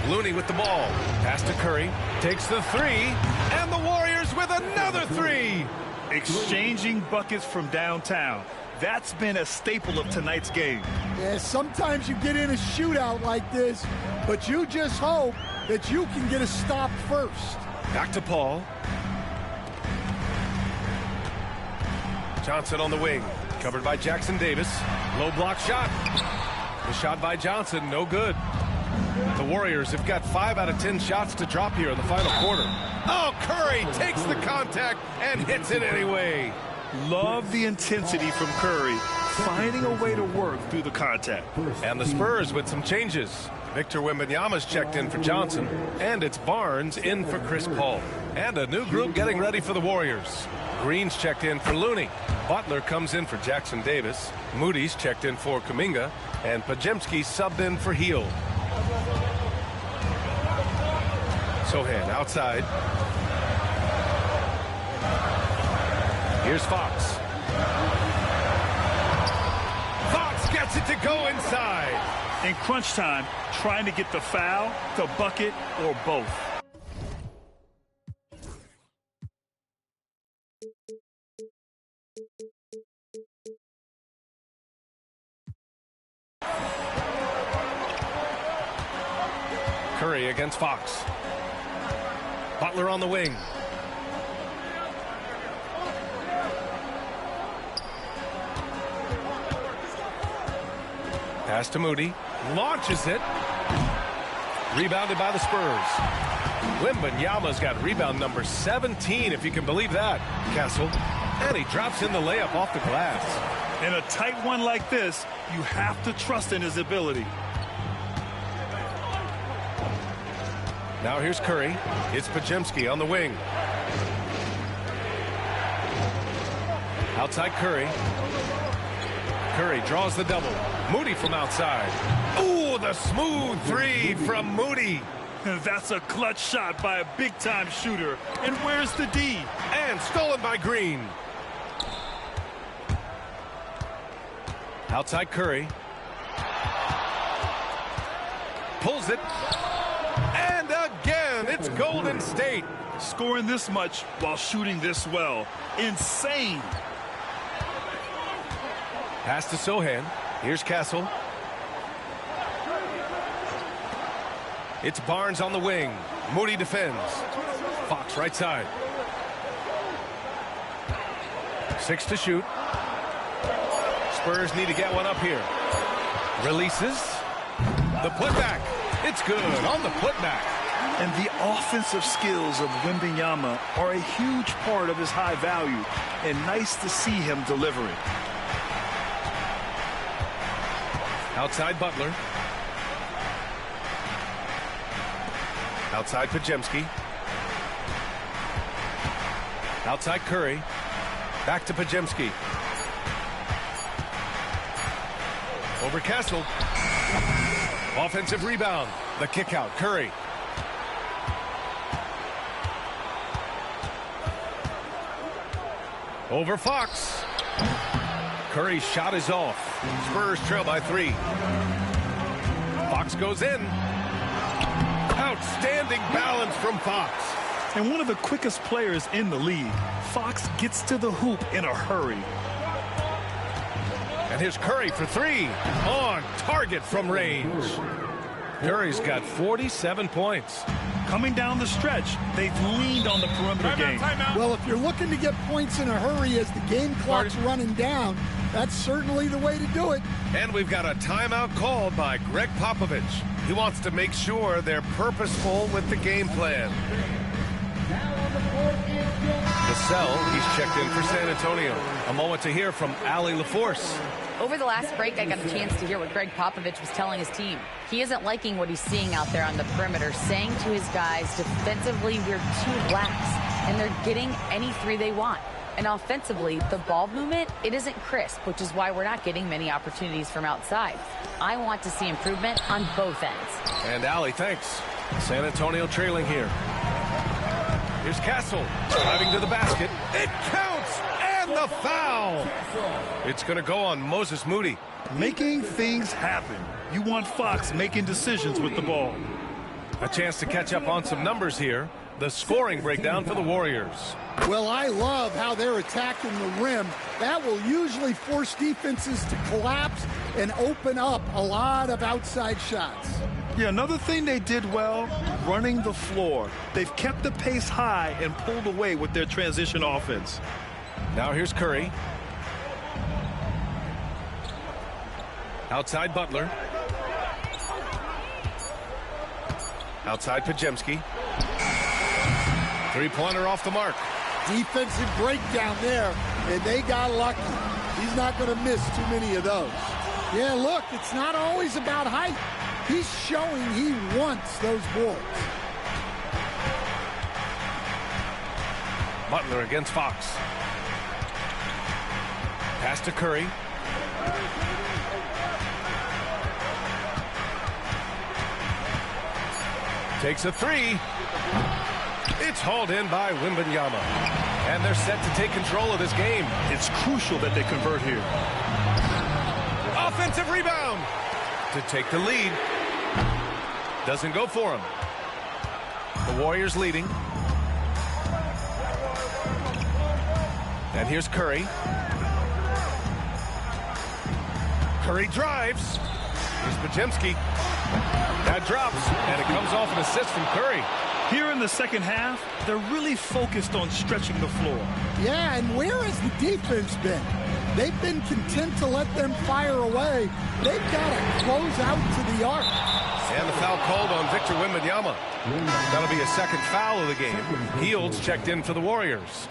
Looney with the ball. Pass to Curry. Takes the 3. And the Warriors with another 3. Exchanging buckets from downtown. That's been a staple of tonight's game. Yeah, sometimes you get in a shootout like this, but you just hope that you can get a stop first. Back to Paul. Johnson on the wing. Covered by Jackson Davis. Low block shot. The shot by Johnson, no good. The Warriors have got 5 out of 10 shots to drop here in the final quarter. Oh, Curry takes the contact and hits it anyway. Love the intensity from Curry, finding a way to work through the contact. And the Spurs with some changes. Victor Wembenyama's checked in for Johnson, and it's Barnes in for Chris Paul. And a new group getting ready for the Warriors. Green's checked in for Looney. Butler comes in for Jackson Davis. Moody's checked in for Kuminga, and Podziemski subbed in for Hield. Sohan outside. Here's Fox. Fox gets it to go inside. In crunch time, trying to get the foul, the bucket, or both. Curry against Fox. Butler on the wing. Pass to Moody. Launches it. Rebounded by the Spurs. Wembenyama's got rebound number 17, if you can believe that. Castle. And he drops in the layup off the glass. In a tight one like this, you have to trust in his ability. Now here's Curry. It's Podziemski on the wing. Outside Curry. Curry draws the double. Moody from outside. Ooh, the smooth 3 from Moody. That's a clutch shot by a big-time shooter. And where's the D? And stolen by Green. Outside Curry. Pulls it. And again, it's Golden State. Scoring this much while shooting this well. Insane. Pass to Sohan. Here's Castle. It's Barnes on the wing. Moody defends. Fox right side. 6 to shoot. Spurs need to get one up here. Releases. The putback. It's good on the putback. And the offensive skills of Wembenyama are a huge part of his high value. And nice to see him delivering. Outside Butler. Outside Podziemski. Outside Curry. Back to Podziemski. Over Castle. Offensive rebound. The kick out. Curry. Over Fox. Curry's shot is off. Spurs trail by 3. Fox goes in. Outstanding balance from Fox. And one of the quickest players in the league. Fox gets to the hoop in a hurry. And here's Curry for 3. On target from range. Curry's got 47 points. Coming down the stretch, they've leaned on the perimeter game. Well, if you're looking to get points in a hurry as the game clock's running down, that's certainly the way to do it. And we've got a timeout called by Greg Popovich. He wants to make sure they're purposeful with the game plan. Vassell, he's checked in for San Antonio. A moment to hear from Allie LaForce. Over the last break, I got a chance to hear what Greg Popovich was telling his team. He isn't liking what he's seeing out there on the perimeter, saying to his guys, defensively, we're too lax, and they're getting any 3 they want. And offensively, the ball movement, it isn't crisp, which is why we're not getting many opportunities from outside. I want to see improvement on both ends. And Allie, thanks. San Antonio trailing here. Here's Castle driving to the basket. It counts, and the foul. It's going to go on Moses Moody. Making things happen. You want Fox making decisions with the ball. A chance to catch up on some numbers here. The scoring breakdown for the Warriors. Well, I love how they're attacking the rim. That will usually force defenses to collapse and open up a lot of outside shots. Yeah, another thing they did well, running the floor. They've kept the pace high and pulled away with their transition offense. Now here's Curry. Outside Butler. Outside Pajemski. Three-pointer off the mark. Defensive breakdown there, and they got lucky. He's not going to miss too many of those. Yeah, look, it's not always about height. He's showing he wants those boards. Butler against Fox. Pass to Curry. Takes a 3. It's hauled in by Wembenyama. And they're set to take control of this game. It's crucial that they convert here. Offensive rebound to take the lead. Doesn't go for him. The Warriors leading. And here's Curry. Curry drives. Here's Pajemski. That drops, and it comes off an assist from Curry. Here in the second half, they're really focused on stretching the floor. Yeah, and where has the defense been? They've been content to let them fire away. They've got to close out to the arc. And the foul called on Victor Wembenyama. That'll be a second foul of the game. Heald's checked in for the Warriors.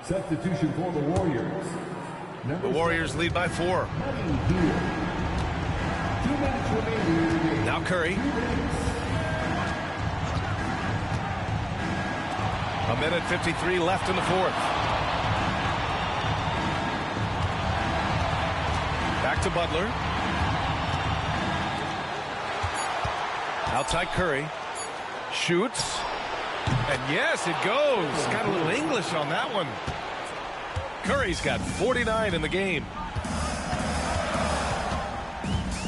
Substitution for the Warriors. The Warriors lead by 4. 2 minutes remaining in the game. Now Curry. A minute 53 left in the fourth. Back to Butler. Outside Curry. Shoots. And yes, it goes. Got a little English on that one. Curry's got 49 in the game.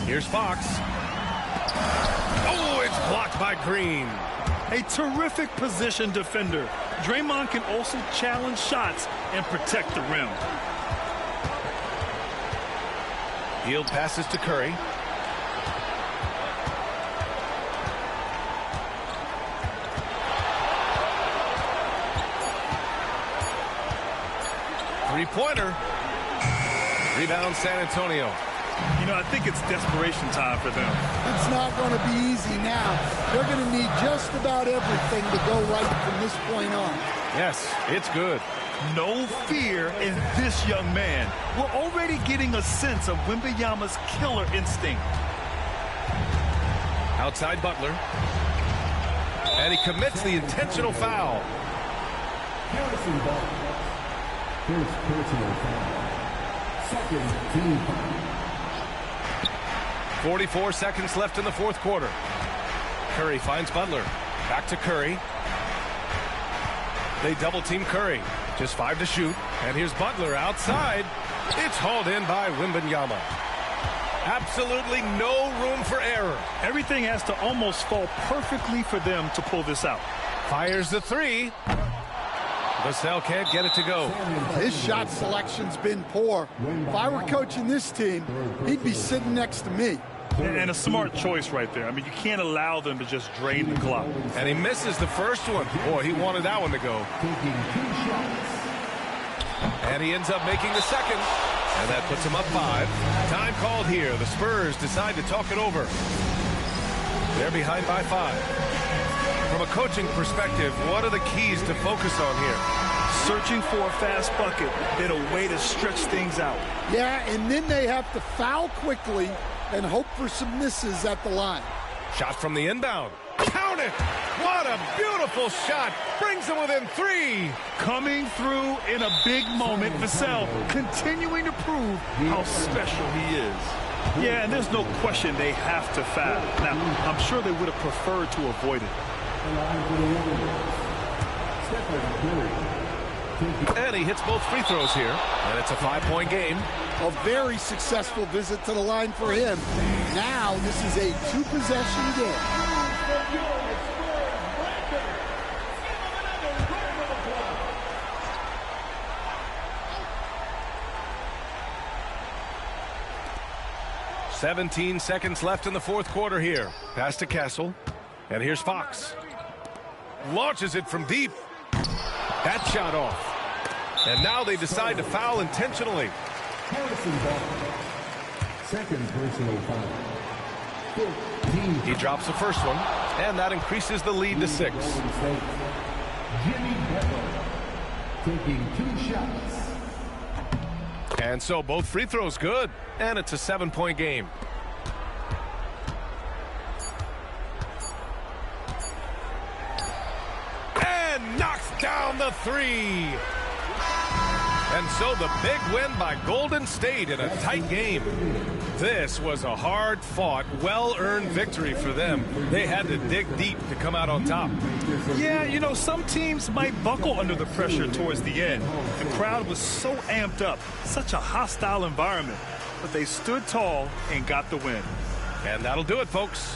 Here's Fox. Oh, it's blocked by Green. A terrific position defender. Draymond can also challenge shots and protect the rim. Hield passes to Curry. Three-pointer. Rebound San Antonio. You know, I think it's desperation time for them. It's not going to be easy now. They're going to need just about everything to go right from this point on. Yes, it's good. No fear in this young man. We're already getting a sense of Wembenyama's killer instinct. Outside Butler. And he commits the intentional foul. Harrison Butler. First personal foul. Second team foul. 44 seconds left in the fourth quarter. Curry finds Butler. Back to Curry. They double team Curry. Just 5 to shoot. And here's Butler outside. It's hauled in by Wembenyama. Absolutely no room for error. Everything has to almost fall perfectly for them to pull this out. Fires the three. Vassell can't get it to go. His shot selection's been poor. If I were coaching this team, he'd be sitting next to me. And a smart choice right there. I mean, you can't allow them to just drain the clock. And he misses the first one. Boy, he wanted that one to go. And he ends up making the second. And that puts him up 5. Time called here. The Spurs decide to talk it over. They're behind by 5. From a coaching perspective, what are the keys to focus on here? Searching for a fast bucket, then a way to stretch things out. Yeah, and then they have to foul quickly and hope for some misses at the line. Shot from the inbound. Count it! What a beautiful shot! Brings them within 3. Coming through in a big moment. Vassell continuing to prove how special he is. Yeah, and there's no question they have to foul. Now, I'm sure they would have preferred to avoid it. And he hits both free throws here. And it's a 5-point game. A very successful visit to the line for him. Now this is a 2-possession game. 17 seconds left in the fourth quarter here. Pass to Castle. And here's Fox. Launches it from deep. That shot off. And now they decide to foul intentionally. Second personal foul. He drops the first one, and that increases the lead to 6. Jimmy Butler taking 2 shots. And so both free throws good, and it's a 7-point game. And knocks down the 3. And so the big win by Golden State in a tight game. This was a hard-fought, well-earned victory for them. They had to dig deep to come out on top. Yeah, you know, some teams might buckle under the pressure towards the end. The crowd was so amped up, such a hostile environment. But they stood tall and got the win. And that'll do it, folks.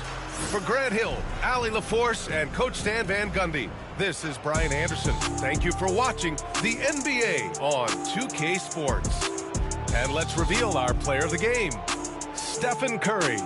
For Grant Hill, Allie LaForce, and Coach Stan Van Gundy, this is Brian Anderson. Thank you for watching the NBA on 2K Sports. And let's reveal our player of the game, Stephen Curry.